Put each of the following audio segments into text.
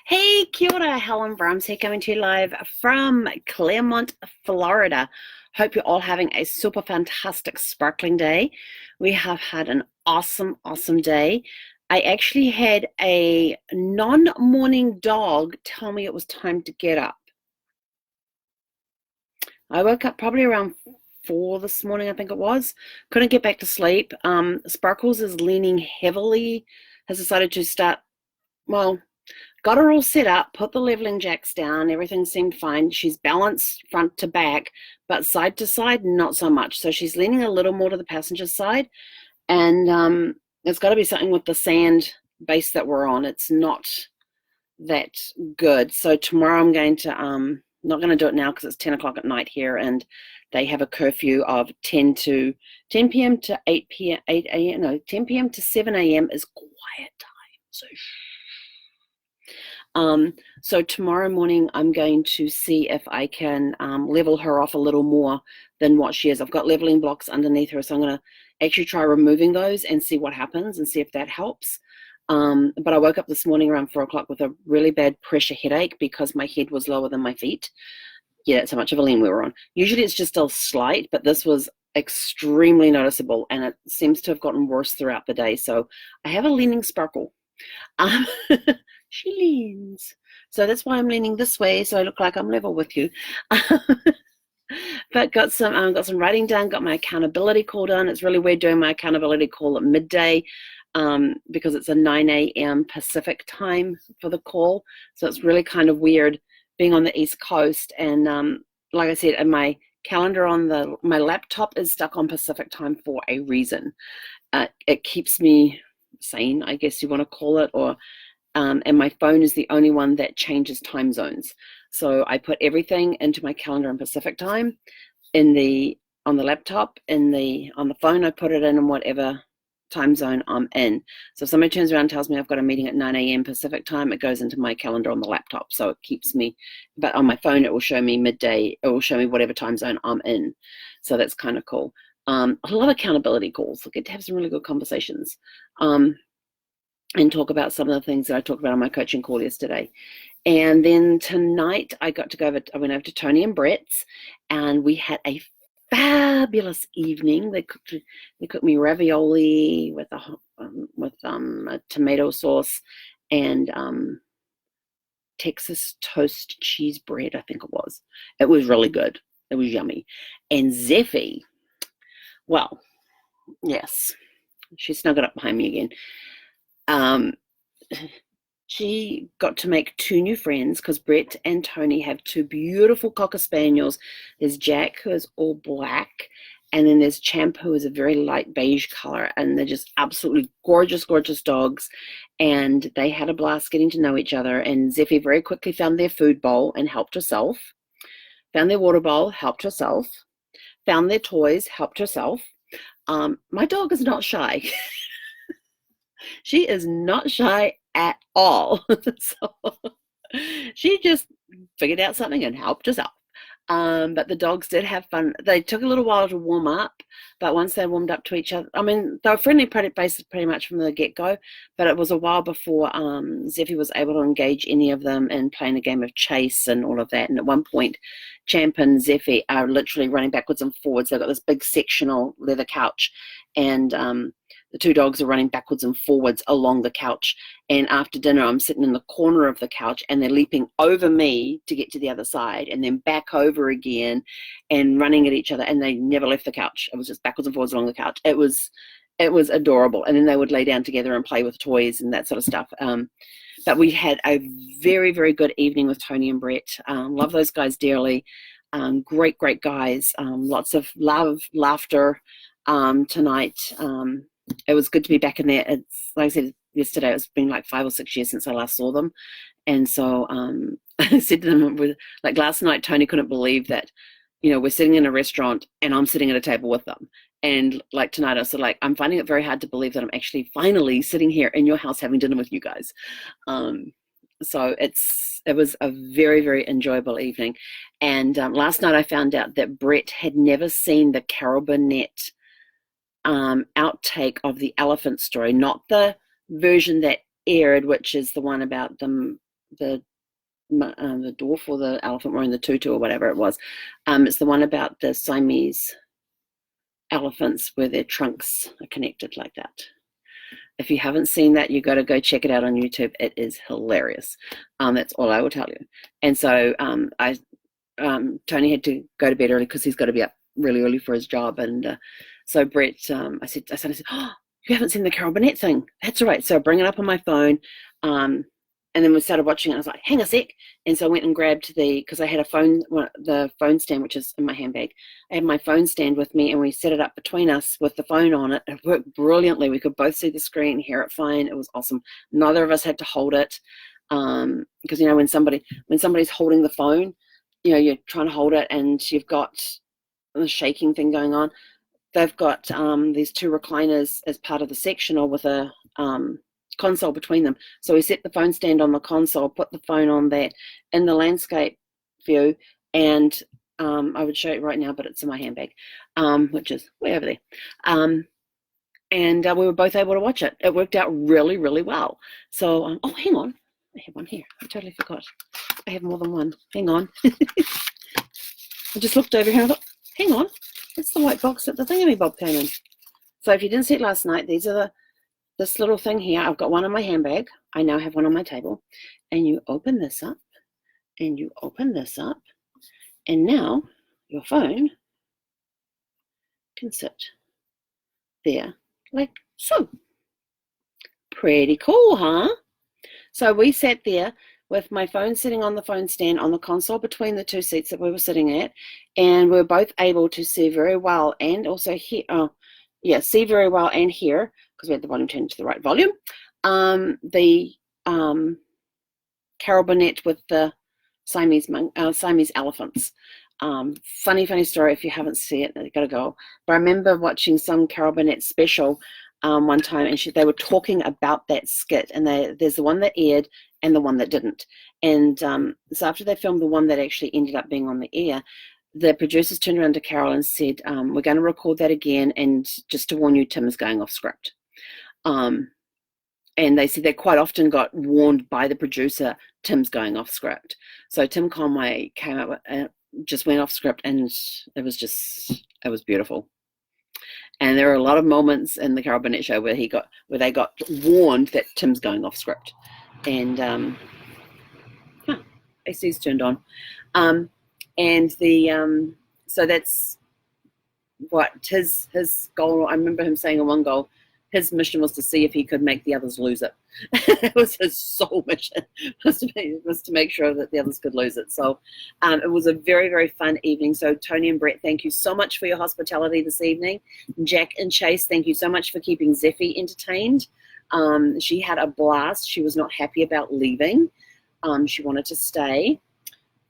Hey, kia ora, Helen Brahms here coming to you live from Claremont, Florida. Hope you're all having a super fantastic, sparkling day. We have had an awesome day. I actually had a non-morning dog tell me it was time to get up. I woke up probably around 4 this morning, I think it was. Couldn't get back to sleep. Sparkles is leaning heavily, has decided to start, well, got her all set up, put the leveling jacks down, everything seemed fine. She's balanced front to back, but side to side, not so much. So she's leaning a little more to the passenger side, and it's got to be something with the sand base that we're on. It's not that good. So tomorrow I'm going to, not going to do it now because it's 10 o'clock at night here, and they have a curfew of 10 p.m. to 8 p.m. 8 a.m. No, 10 p.m. to 7 a.m. is quiet time. So tomorrow morning I'm going to see if I can level her off a little more than what she is. I've got leveling blocks underneath her, so I'm going to actually try removing those and see what happens and see if that helps. But I woke up this morning around 4 o'clock with a really bad pressure headache because my head was lower than my feet. Yeah, that's how much of a lean we were on. Usually it's just a slight, but this was extremely noticeable, and it seems to have gotten worse throughout the day. So I have a leaning sparkle. Um, she leans. So that's why I'm leaning this way, so I look like I'm level with you. But got some writing done, got my accountability call done. It's really weird doing my accountability call at midday because it's a 9 a.m. Pacific time for the call. So it's really kind of weird being on the East Coast. And like I said, and my calendar on my laptop is stuck on Pacific time for a reason. It keeps me sane, I guess you want to call it, or and my phone is the only one that changes time zones. So I put everything into my calendar in Pacific time, on the laptop, on the phone I put it in whatever time zone I'm in. So if somebody turns around and tells me I've got a meeting at 9 a.m. Pacific time, it goes into my calendar on the laptop. So it keeps me, but on my phone it will show me midday, it will show me whatever time zone I'm in. So that's kind of cool. I love accountability calls. I get to have some really good conversations. And talk about some of the things that I talked about on my coaching call yesterday. And then tonight I went over to Tony and Brett's, and we had a fabulous evening. They cooked me ravioli with a tomato sauce and Texas toast cheese bread, I think it was. It was really good. It was yummy. And Zephy, well, yes, she snuggled up behind me again. She got to make 2 new friends because Brett and Tony have 2 beautiful Cocker Spaniels. There's Jack, who is all black, and then there's Champ, who is a very light beige color, and they're just absolutely gorgeous dogs. And they had a blast getting to know each other, and Zephy very quickly found their food bowl and helped herself, found their water bowl, helped herself, found their toys, helped herself. My dog is not shy. She is not shy at all. So she just figured out something and helped herself. But the dogs did have fun. They took a little while to warm up, but once they warmed up to each other, I mean, they were friendly pretty much from the get-go, but it was a while before Zephy was able to engage any of them in playing a game of chase and all of that. And at one point, Champ and Zephy are literally running backwards and forwards. They've got this big sectional leather couch, and the 2 dogs are running backwards and forwards along the couch. And after dinner, I'm sitting in the corner of the couch, and they're leaping over me to get to the other side, and then back over again and running at each other. And they never left the couch. It was just backwards and forwards along the couch. It was adorable. And then they would lay down together and play with toys and that sort of stuff. But we had a very, very good evening with Tony and Brett. Love those guys dearly. Great guys. Lots of love, laughter tonight. It was good to be back in there. It's like I said yesterday, it's been like 5 or 6 years since I last saw them. And so I said to them, like last night, Tony couldn't believe that, we're sitting in a restaurant and I'm sitting at a table with them. And like tonight, I was sort of like, I'm finding it very hard to believe that I'm actually finally sitting here in your house having dinner with you guys. So it was a very, very enjoyable evening. And last night I found out that Brett had never seen the Carol Burnett outtake of the elephant story, not the version that aired, which is the one about the dwarf or the elephant wearing the tutu or whatever it was. It's the one about the Siamese elephants where their trunks are connected like that. If you haven't seen that, you've got to go check it out on YouTube. It is hilarious. That's all I will tell you. And so Tony had to go to bed early because he's got to be up really early for his job. And so Brett, I said, oh, you haven't seen the Carol Burnett thing? That's all right. So I bring it up on my phone. And then we started watching it. I was like, hang a sec. And so I went and grabbed because I had the phone stand, which is in my handbag. I had my phone stand with me, and we set it up between us with the phone on it. It worked brilliantly. We could both see the screen, hear it fine. It was awesome. Neither of us had to hold it. Because, when somebody's holding the phone, you're trying to hold it and you've got the shaking thing going on. They've got these two recliners as part of the sectional with a console between them. So we set the phone stand on the console, put the phone on that in the landscape view, and I would show it right now, but it's in my handbag, which is way over there. And we were both able to watch it. It worked out really, really well. So, oh, hang on. I have one here. I totally forgot. I have more than one. Hang on. I just looked over here and I thought, hang on. That's the white box that the thingamabob came in. So if you didn't see it last night, these are this little thing here. I've got one in my handbag. I now have one on my table. And you open this up. And you open this up. And now your phone can sit there like so. Pretty cool, huh? So we sat there with my phone sitting on the phone stand on the console between the two seats that we were sitting at, and we were both able to see very well and also hear. See very well and hear, because we had the volume turned to the right volume. The Carol Burnett with the Siamese elephants. Funny story. If you haven't seen it, you've got to go. But I remember watching some Carol Burnett special one time, and they were talking about that skit, and there's the one that aired and the one that didn't. And so after they filmed the one that actually ended up being on the air, the producers turned around to Carol and said, we're going to record that again, and just to warn you, Tim is going off script. And they said they quite often got warned by the producer, Tim's going off script. So Tim Conway came up, just went off script, and it was beautiful. And there are a lot of moments in the Carol Burnett show where they got warned that Tim's going off script. And AC's turned on. So that's what his goal. I remember him saying in one goal, his mission was to see if he could make the others lose it. It was his sole mission, was to make sure that the others could lose it. So it was a very, very fun evening. So Tony and Brett, thank you so much for your hospitality this evening. Jack and Chase, thank you so much for keeping Zephy entertained. She had a blast. She was not happy about leaving. She wanted to stay,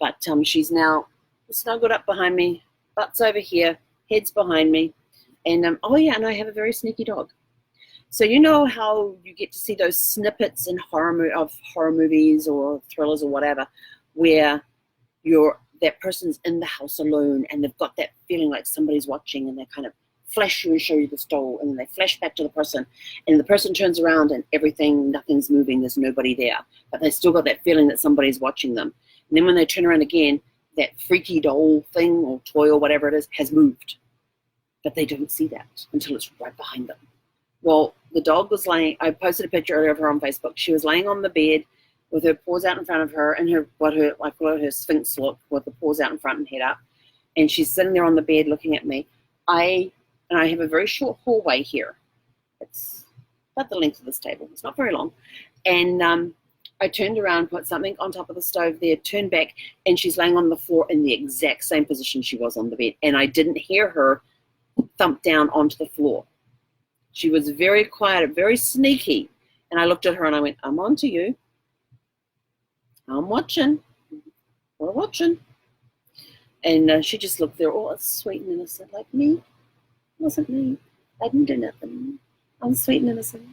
but she's now snuggled up behind me, butts over here, head's behind me. And and I have a very sneaky dog. So you know how you get to see those snippets in horror movies or thrillers or whatever, where that person's in the house alone and they've got that feeling like somebody's watching, and they kind of flash you and show you the stall, and then they flash back to the person, and the person turns around and nothing's moving, there's nobody there, but they still got that feeling that somebody's watching them. And then when they turn around again, that freaky doll thing or toy or whatever it is has moved, but they don't see that until it's right behind them. Well, the dog was laying, I posted a picture earlier of her on Facebook. She was laying on the bed with her paws out in front of her, and her sphinx look with the paws out in front and head up. And she's sitting there on the bed looking at me. I have a very short hallway here. It's about the length of this table. It's not very long. And I turned around, put something on top of the stove there, turned back, and she's laying on the floor in the exact same position she was on the bed. And I didn't hear her thump down onto the floor. She was very quiet, very sneaky. And I looked at her and I went, I'm on to you. I'm watching. We're watching. And she just looked there, all sweet and innocent, like me. It wasn't me. I didn't do nothing. I'm sweet and innocent.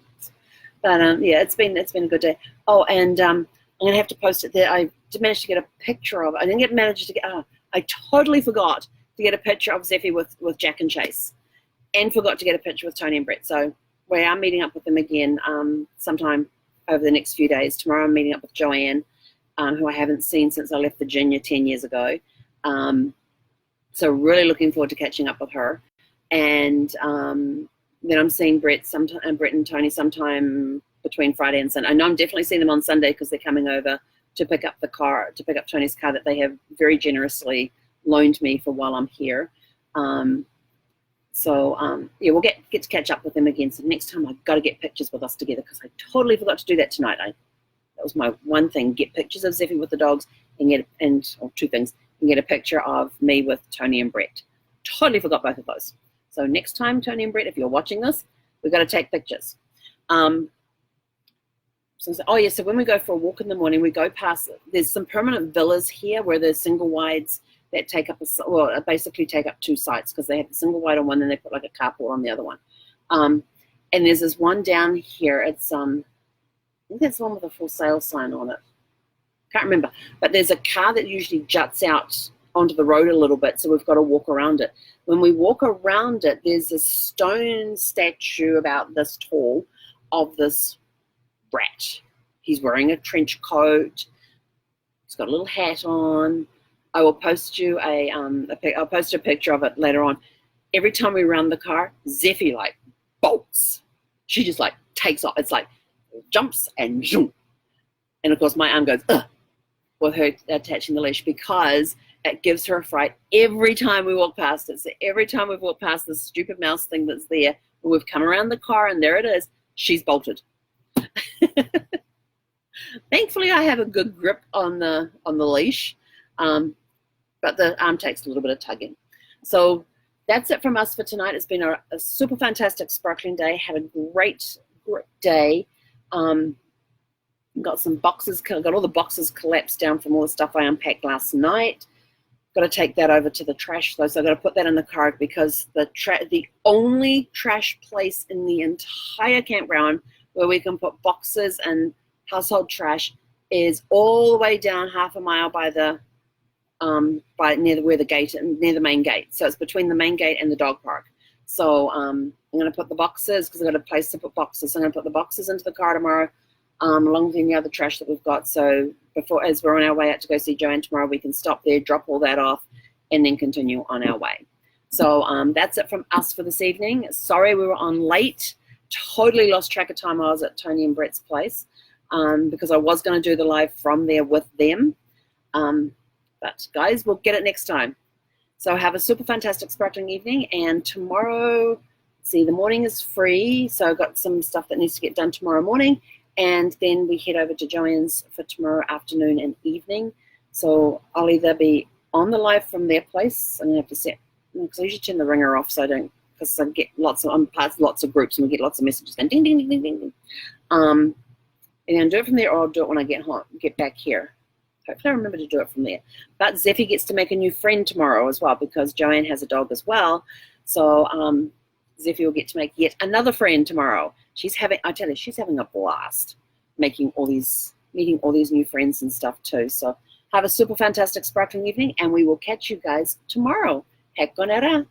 But it's been a good day. Oh, and I'm gonna have to post it there. I did manage to get a picture of it. I didn't manage to get. I totally forgot to get a picture of Zephy with Jack and Chase, and forgot to get a picture with Tony and Brett. So we are meeting up with them again sometime over the next few days. Tomorrow I'm meeting up with Joanne, who I haven't seen since I left Virginia 10 years ago. So really looking forward to catching up with her. And then I'm seeing Brett and Tony sometime between Friday and Sunday. I know I'm definitely seeing them on Sunday because they're coming over to pick up Tony's car that they have very generously loaned me for while I'm here. Yeah, we'll get to catch up with them again. So next time I've got to get pictures with us together because I totally forgot to do that tonight. That was my one thing: get pictures of Zephy with the dogs or two things, and get a picture of me with Tony and Brett. Totally forgot both of those. So next time, Tony and Brett, if you're watching this, we've got to take pictures. So when we go for a walk in the morning, we go past, there's some permanent villas here where there's single wides that basically take up two sites because they have the single wide on one and they put like a carport on the other one. And there's this one down here. It's I think that's the one with a for sale sign on it. Can't remember. But there's a car that usually juts out onto the road a little bit, so we've got to walk around it. When we walk around it, there's a stone statue about this tall of this rat. He's wearing a trench coat. He's got a little hat on. I will post you I'll post a picture of it later on. Every time we round the car, Zephy like bolts. She just like takes off. It's like jumps and zoom. And of course my arm goes with her attaching the leash because it gives her a fright every time we walk past it. So every time we've walked past this stupid mouse thing that's there, we've come around the car and there it is. She's bolted. Thankfully, I have a good grip on the leash, but the arm takes a little bit of tugging. So that's it from us for tonight. It's been a super fantastic sparkling day. Had a great day. Got some boxes. Got all the boxes collapsed down from all the stuff I unpacked last night. Got to take that over to the trash though, so I've got to put that in the car because the only trash place in the entire campground where we can put boxes and household trash is all the way down half a mile by the near the main gate. So it's between the main gate and the dog park. So I'm going to put the boxes because I've got a place to put boxes. So I'm going to put the boxes into the car tomorrow, along with any other trash that we've got. So as we're on our way out to go see Joanne tomorrow, we can stop there, drop all that off, and then continue on our way. So that's it from us for this evening. Sorry we were on late. Totally lost track of time. I was at Tony and Brett's place because I was going to do the live from there with them. But guys, we'll get it next time. So have a super fantastic sparkling evening. And tomorrow, the morning is free. So I've got some stuff that needs to get done tomorrow morning. And then we head over to Joanne's for tomorrow afternoon and evening. So I'll either be on the live from their place. I'm going to have to set, because I usually turn the ringer off so I don't, because I get I'm part of lots of groups and we get lots of messages going ding, ding, ding, ding, ding, ding. And I'll do it from there or I'll do it when I get back here. Hopefully I remember to do it from there. But Zephy gets to make a new friend tomorrow as well because Joanne has a dog as well. So Zephy will get to make yet another friend tomorrow. I tell you, she's having a blast meeting all these new friends and stuff too. So have a super fantastic sparkling evening and we will catch you guys tomorrow. Heck on era.